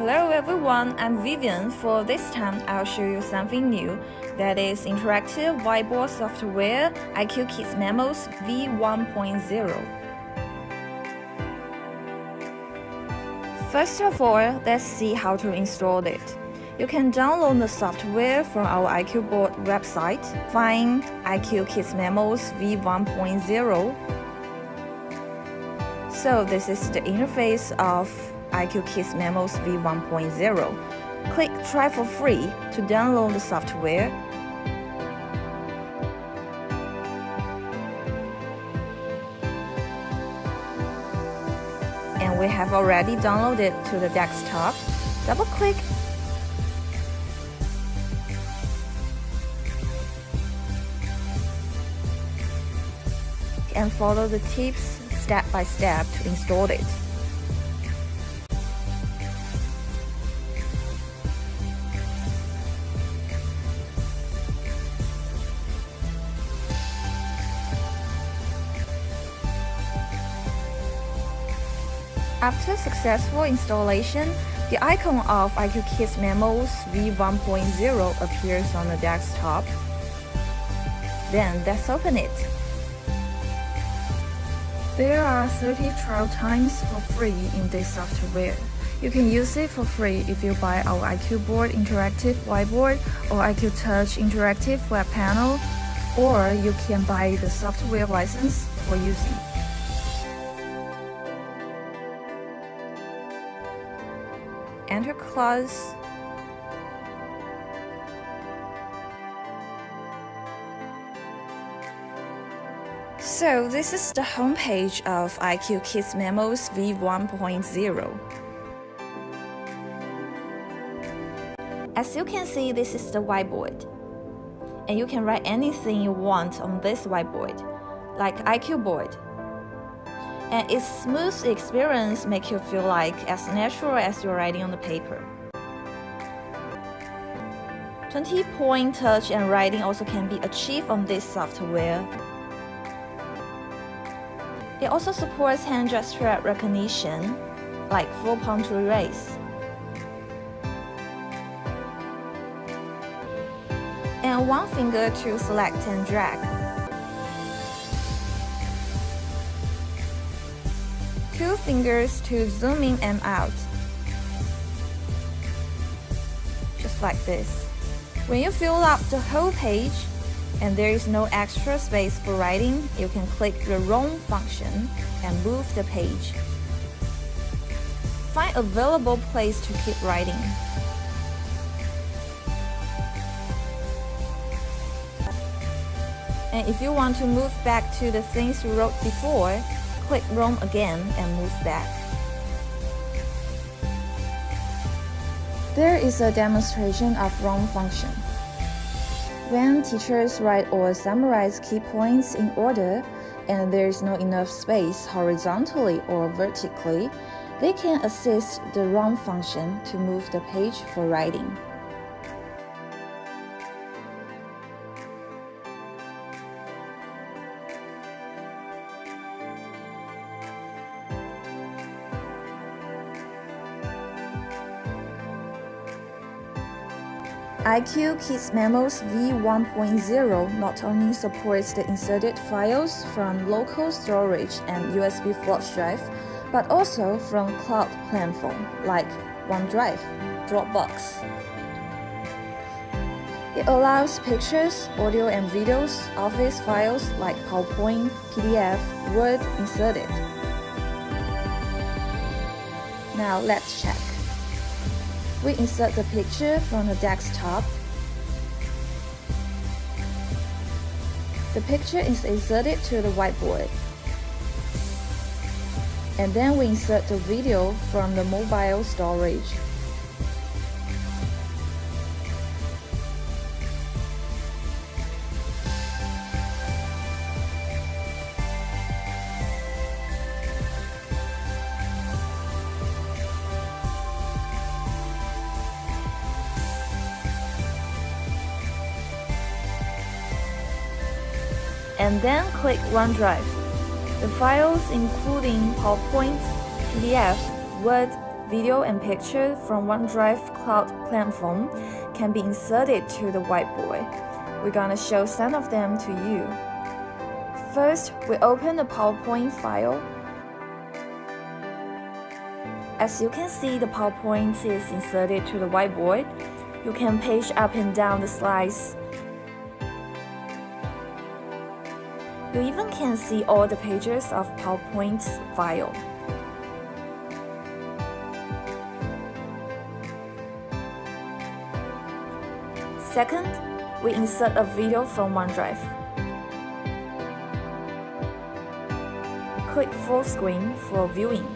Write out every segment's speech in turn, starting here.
Hello everyone, I'm Vivian. For this time, I'll show you something new, that is interactive whiteboard software KitsMemos V1.0. First of all, let's see how to install it. You can download the software from our board website. Find KitsMemos V1.0. So this is the interface of KitsMemos V1.0. Click Try for free to download the software. And we have already downloaded to the desktop. Double click and follow the tips step by step to install it. After successful installation, the icon of KitsMemos V1.0 appears on the desktop. Then let's open it. There are 30 trial times for free in this software. You can use it for free if you buy our board interactive whiteboard or Touch interactive web panel, or you can buy the software license for using. Enter clause. So this is the homepage of KitsMemos V1.0. As you can see, this is the whiteboard. And you can write anything you want on this whiteboard, like board. And its smooth experience makes you feel like as natural as you're writing on the paper. 20-point touch and writing also can be achieved on this software. It also supports hand gesture recognition, like full palm to erase. And one finger to select and drag. Two fingers to zoom in and out. Just like this. When you fill up the whole page and there is no extra space for writing, you can click the roam function and move the page. Find a available place to keep writing. And if you want to move back to the things you wrote before, click roam again and move back. There is a demonstration of roam function. When teachers write or summarize key points in order and there is not enough space horizontally or vertically, they can assist the roam function to move the page for writing. KitsMemos V1.0 not only supports the inserted files from local storage and USB flash drive, but also from cloud platform like OneDrive, Dropbox. It allows pictures, audio and videos, Office files like PowerPoint, PDF, Word inserted. Now let's check. We insert the picture from the desktop. The picture is inserted to the whiteboard. And then we insert the video from the mobile storage. And then click OneDrive. The files including PowerPoint, PDF, Word, video and picture from OneDrive Cloud platform can be inserted to the whiteboard. We're gonna show some of them to you. First, we open the PowerPoint file. As you can see, the PowerPoint is inserted to the whiteboard. You can page up and down the slides. You even can see all the pages of PowerPoint file. Second, we insert a video from OneDrive. Click full screen for viewing.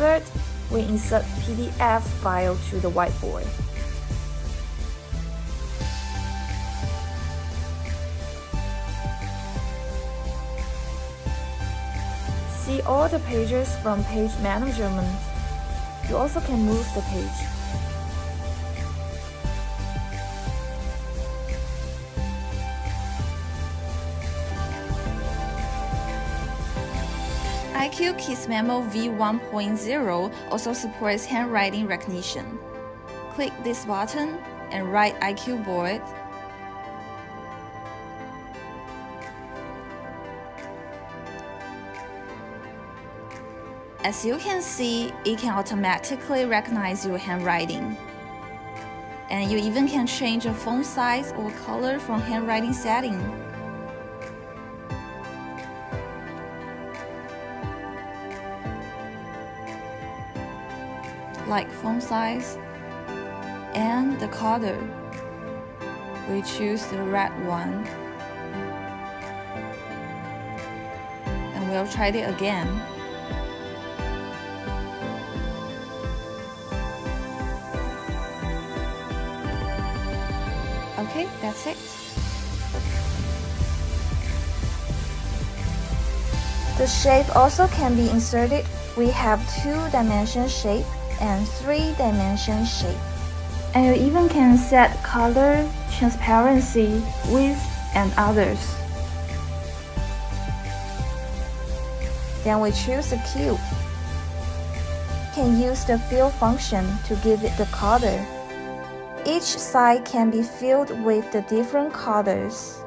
Third, we insert PDF file to the whiteboard. See all the pages from page management. You also can move the page. KitsMemo V1 also supports handwriting recognition. Click this button and write IQ board. As you can see, it can automatically recognize your handwriting. And you even can change the font size or color from handwriting setting. Like font size and the color. We choose the red one. And we'll try it again. Okay, that's it. The shape also can be inserted. We have 2-dimension shape and 3-dimension shape. And you even can set color, transparency, width, and others. Then we choose the cube. You can use the fill function to give it the color. Each side can be filled with the different colors.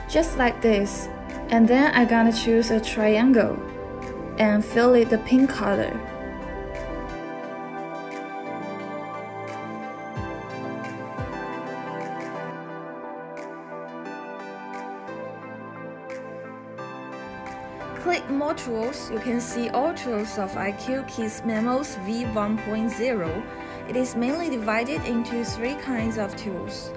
Just like this. And then I'm gonna choose a triangle and fill it the pink color. Click More Tools. You can see all tools of KitsMemo V1. It is mainly divided into 3 kinds of tools: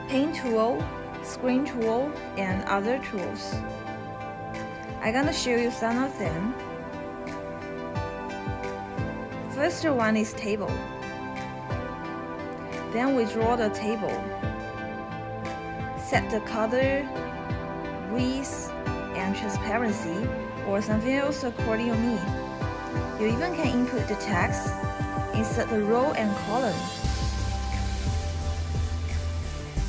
Pen tool, Screen tool, and other tools. I'm gonna show you some of them. First one is table. Then we draw the table. Set the color, width, and transparency, or something else according to your need. You even can input the text, insert the row and column.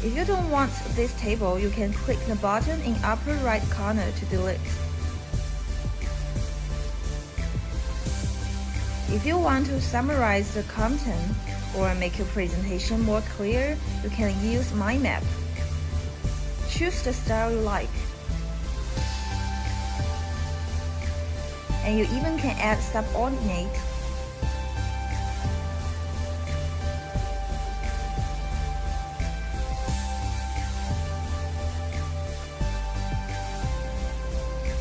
If you don't want this table, you can click the button in upper right corner to delete. If you want to summarize the content or make your presentation more clear, you can use Mind Map. Choose the style you like. And you even can add subordinate.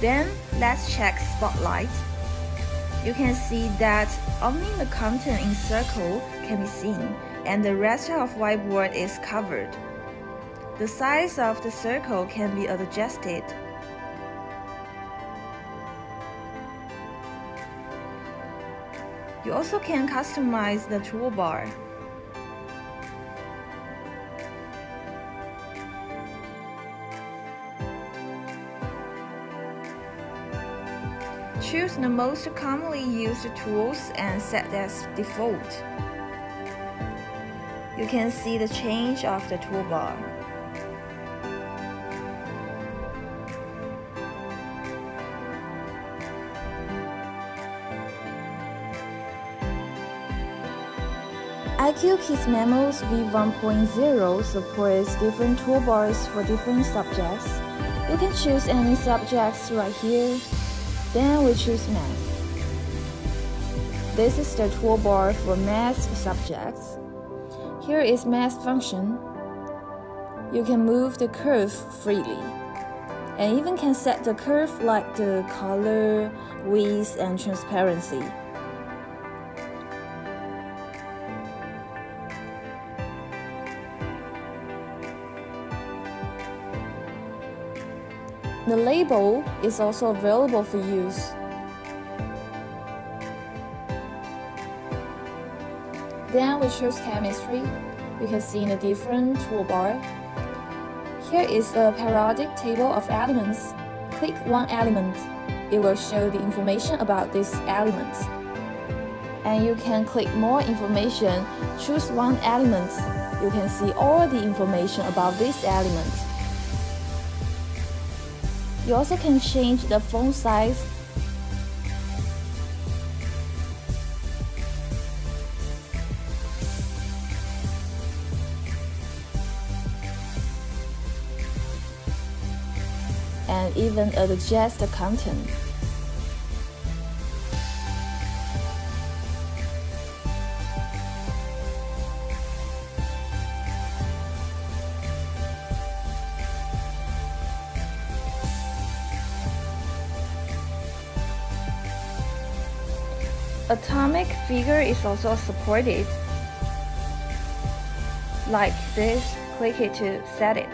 Then let's check Spotlight. You can see that only the content in circle can be seen, and the rest of whiteboard is covered. The size of the circle can be adjusted. You also can customize the toolbar. Choose the most commonly used tools and set as default. You can see the change of the toolbar. KitsMemos V1 supports different toolbars for different subjects. You can choose any subjects right here. Then we choose math. This is the toolbar for math subjects. Here is math function. You can move the curve freely, and even can set the curve like the color, width, and transparency. The label is also available for use. Then we choose chemistry. You can see in a different toolbar. Here is a periodic table of elements. Click one element. It will show the information about this element. And you can click more information. Choose one element. You can see all the information about this element. You also can change the font size. And even adjust the content. Atomic figure is also supported. Like this, click it to set it.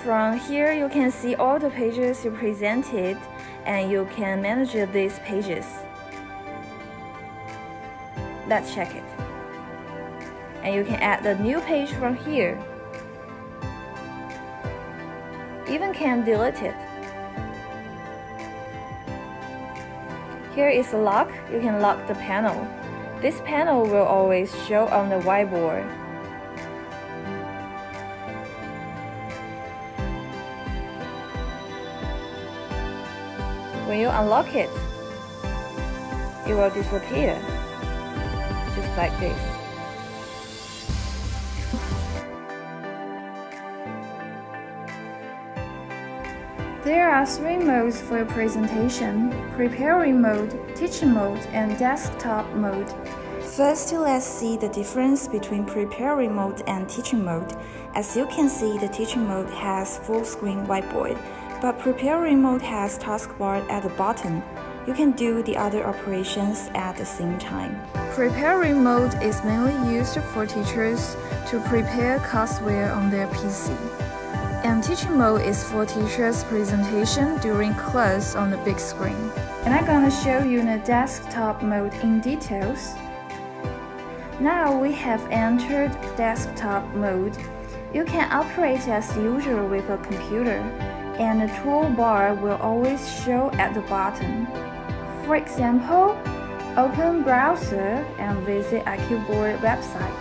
From here, you can see all the pages you presented, and you can manage these pages. Let's check it. And you can add a new page from here. Even can delete it. Here is a lock. You can lock the panel. This panel will always show on the whiteboard. When you unlock it, it will disappear, just like this. There are 3 modes for your presentation: preparing mode, teaching mode, and desktop mode. First, let's see the difference between preparing mode and teaching mode. As you can see, the teaching mode has full screen whiteboard, but preparing mode has taskbar at the bottom. You can do the other operations at the same time. Preparing mode is mainly used for teachers to prepare courseware on their PC. And teaching mode is for teachers' presentation during class on the big screen. And I'm gonna show you the desktop mode in details. Now we have entered desktop mode. You can operate as usual with a computer, and the toolbar will always show at the bottom. For example, open browser and visit IQboard website.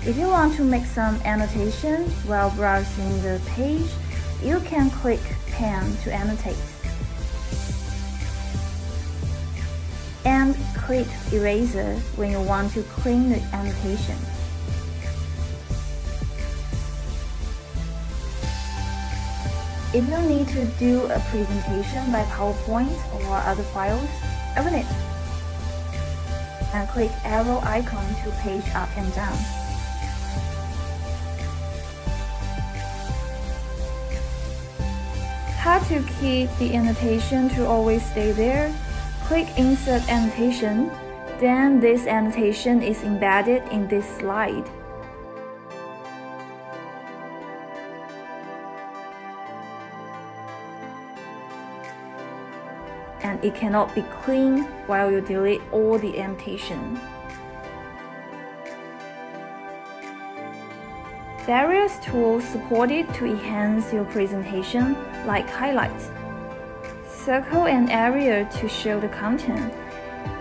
If you want to make some annotation while browsing the page, you can click Pen to annotate. And click Eraser when you want to clean the annotation. If you need to do a presentation by PowerPoint or other files, open it. And click arrow icon to page up and down. How to keep the annotation to always stay there? Click Insert Annotation, then this annotation is embedded in this slide. and it cannot be clean while you delete all the annotation. Various tools supported to enhance your presentation, like highlights. Circle an area to show the content.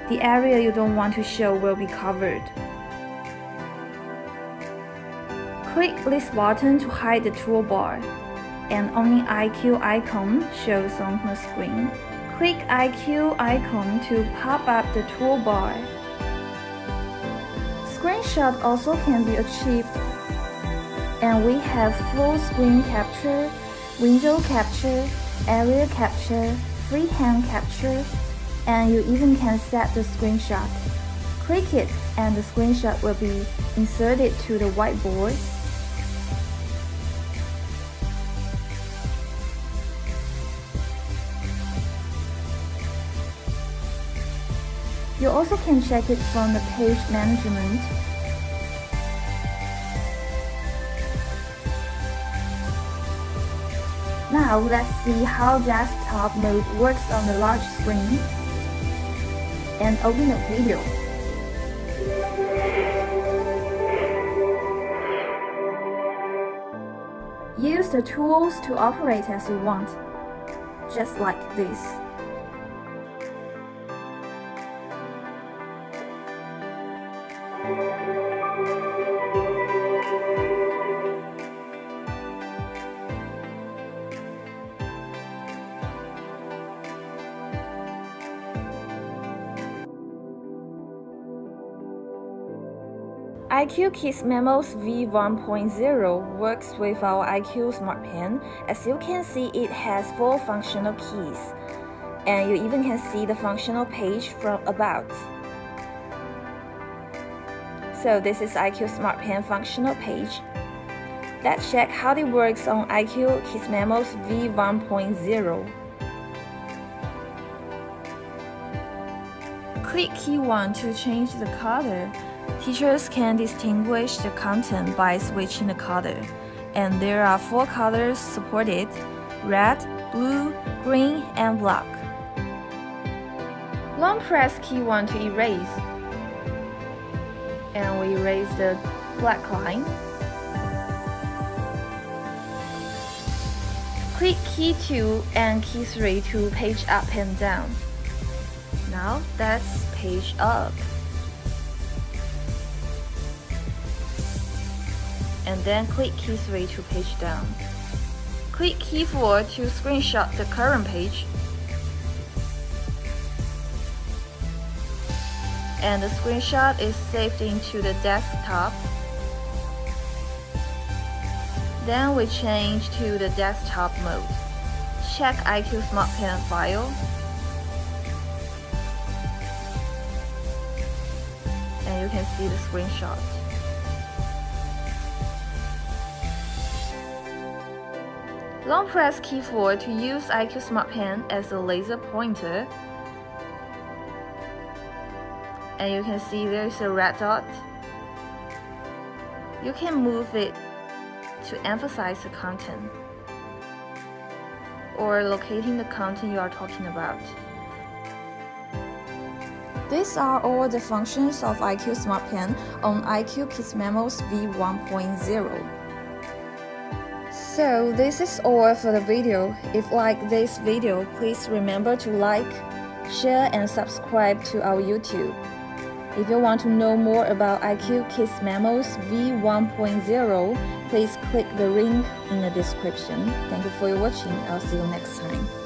The area you don't want to show will be covered. Click this button to hide the toolbar, and only IQ icon shows on the screen. Click IQ icon to pop up the toolbar. Screenshot also can be achieved, and we have full screen capture, window capture, area capture, freehand capture, and you even can set the screenshot. Click it and the screenshot will be inserted to the whiteboard. You also can check it from the page management. Now let's see how desktop mode works on the large screen. And open the video. Use the tools to operate as you want, just like this. IQ KitsMemos V1.0 works with our IQ Smart Pen. As you can see, it has 4 functional keys, and you even can see the functional page from About. So this is IQ Smart Pen functional page. Let's check how it works on IQ KitsMemos V1.0. Click key 1 to change the color. Teachers can distinguish the content by switching the color, and there are 4 colors supported: red, blue, green, and black. Long press key 1 to erase, and we erase the black line. Click key 2 and key 3 to page up and down. Now that's page up. And then click key 3 to page down. Click key 4 to screenshot the current page. And the screenshot is saved into the desktop. Then we change to the desktop mode. Check IQ Smart Pen file. And you can see the screenshot. Long press key 4 to use IQ Smart Pen as a laser pointer. And you can see there's a red dot. You can move it to emphasize the content, or locating the content you are talking about. These are all the functions of IQ Smart Pen on IQ KitsMemos V1.0. So this is all for the video. If you like this video, please remember to like, share, and subscribe to our YouTube. If you want to know more about IQ KitsMemos V1.0, please click the link in the description. Thank you for watching. I'll see you next time.